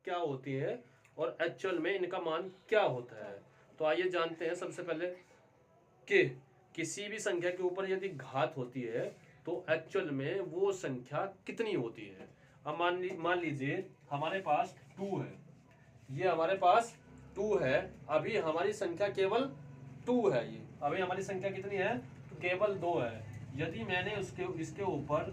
क्या होती है और एक्चुअल में इनका मान क्या होता है। तो आइए जानते हैं सबसे पहले कि किसी भी संख्या के ऊपर यदि घात होती है तो एक्चुअल में वो संख्या कितनी होती है। अब मान लीजिए हमारे पास 2 है, ये हमारे पास 2 है, अभी हमारी संख्या केवल 2 है, ये अभी हमारी संख्या कितनी है, केवल 2 है। यदि मैंने इसके ऊपर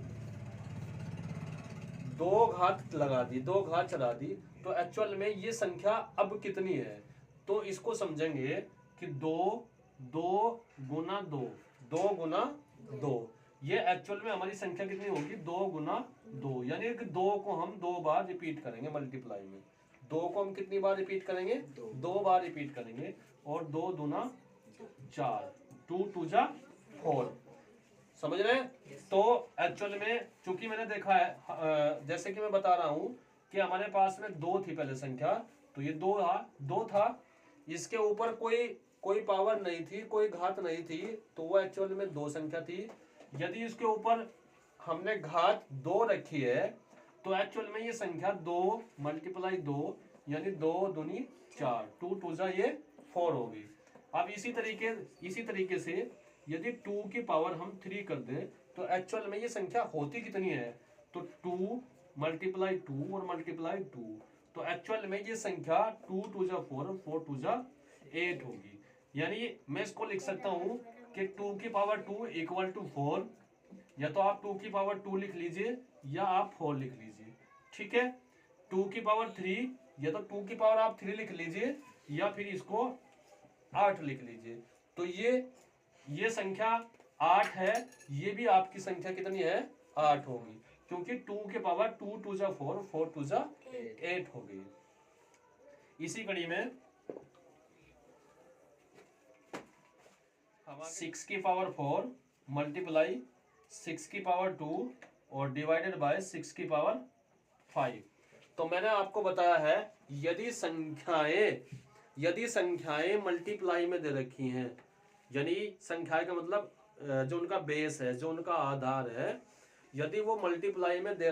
2 घात लगा दी, 2 घात चढ़ा दी, तो एक्चुअल में ये संख्या अब कितनी है। तो इसको समझेंगे कि 2 गुना 2 ये एक्चुअल में हमारी संख्या कितनी होगी, 2 गुना 2, यानी कि 2 को हम 2 बार रिपीट करेंगे मल्टीप्लाई में। 2 को हम कितनी बार रिपीट करेंगे, 2 बार रिपीट करेंगे। और 2 दूना 4, 2 2 जा 4, समझ रहे हैं। तो एक्चुअल में चूंकि मैंने देखा है, जैसे कि मैं बता रहा हूं कि हमारे पास में 2 थी पहले संख्या, तो ये 2 था, इसके ऊपर कोई पावर नहीं थी, कोई घात नहीं थी, तो वो एक्चुअल में 2 संख्या थी। यदि इसके ऊपर हमने घात 2 रखी है तो एक्चुअल में ये संख्या 2 मल्टीप्लाई 2 यानी 2 दूनी 4, 2 2 जा ये 4 होगी। अब इसी तरीके से यदि 2 की पावर हम 3 कर दें तो एक्चुअल में ये संख्या होती कितनी है, तो 2 मल्टीप्लाई 2 और मल्टीप्लाई 2, तो एक्चुअल में ये संख्या 2 2 जा 4, 4 2 जा 8 होगी। यानी मैं इसको लिख सकता हूं कि 2 की पावर 2 इक्वल टू 4, या तो आप 2 की पावर 2 लिख लीजिए या आप 4 लिख लीजिए, ठीक है। 2 की पावर 3, या तो 2 की पावर आप 3 लिख लीजिए या फिर इसको 8 लिख लीजिए। तो ये संख्या 8 है, ये भी आपकी संख्या कितनी है, 8 होगी, क्योंकि 2 के पावर 2 2 जा 4, 4 2 जा 8 हो गई। इसी कड़ी में 6 की पावर 4 मल्टीप्लाई 6 की पावर 2 और डिवाइडेड बाय 6 की पावर 5। तो मैंने आपको बताया है यदि संख्याएं मल्टीप्लाई में दे रखी हैं, यानी संख्याएं का मतलब जो उनका बेस है, जो उनका आधार है, यदि वो मल्टीप्लाई में दे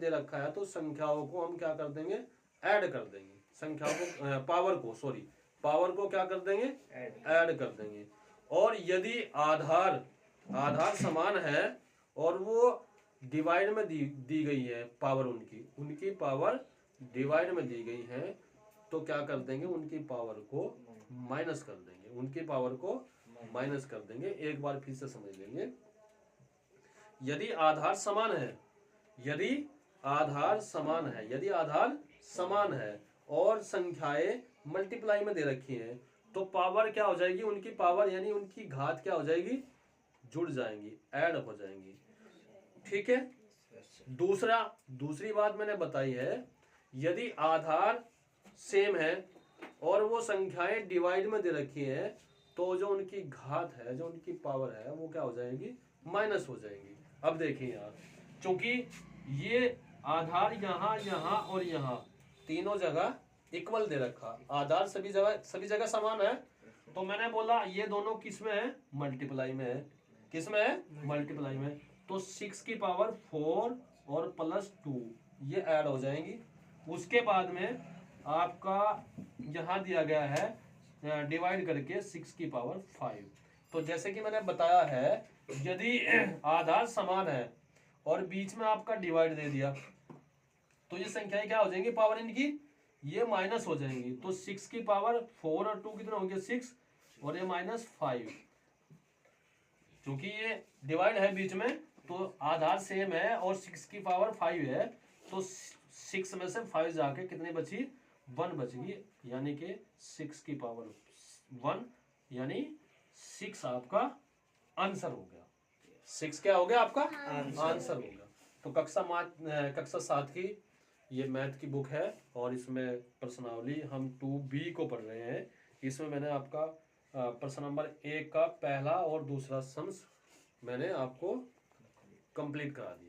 रखा है, तो संख्याओं को हम क्या कर देंगे, ऐड कर देंगे। संख्याओं को पावर को क्या कर देंगे, ऐड कर देंगे। और यदि आधार समान है और वो डिवाइड में दी गई है पावर, उनकी पावर डिवाइड में दी गई है, तो क्या कर देंगे, उनकी पावर को माइनस कर देंगे। एक बार फिर से समझ लेंगे। यदि आधार समान है और संख्याएं मल्टीप्लाई में दे रखी हैं, तो पावर क्या हो जाएगी, उनकी पावर यानी उनकी घात क्या हो जाएगी, जुड़ जाएंगी, ऐड हो जाएंगी, ठीक है। दूसरी बात मैंने बताई है, यदि आधार सेम है और वो संख्याएं डिवाइड में दे रखी हैं, तो जो उनकी घात है, जो उनकी पावर है, वो क्या हो जाएगी, माइनस हो जाएगी। अब देखिए यार, चूंकि ये आधार यहाँ और यहाँ तीनों जगह इक्वल दे रखा, आधार सभी जगह समान है, तो मैंने बोला ये दोनों किस में है, मल्टीप्लाई में है। मल्टीप्लाई में, तो 6 की पावर 4 और प्लस 2 ये ऐड हो जाएंगी। उसके बाद में आपका यहाँ दिया गया है डिवाइड करके 6 की पावर 5। तो जैसे कि मैंने बताया है, यदि आधार समान है और बीच में आपका डिवाइड दे दिया, तो ये संख्याएं क्या हो जाएंगी, पावर इनकी ये माइनस हो जाएंगी। तो 6 की पावर 4 और 2 कितना होंगे, 6, और ये -5, क्योंकि ये डिवाइड है बीच में, तो आधार सेम है और 6 की पावर 5 है, तो 6 में से 5 जाके कितनी बची, 1 बचेगी, यानी कि 6 की पावर 1, यानी 6 आपका आंसर हो गया। 6 क्या हो गया, आपका आंसर हो गया। तो कक्षा 7 की ये मैथ की बुक है और इसमें प्रश्नावली हम 2B को पढ़ रहे हैं। इसमें मैंने आपका प्रश्न नंबर 1 का पहला और दूसरा सम्स मैंने आपको कंप्लीट करा दिया।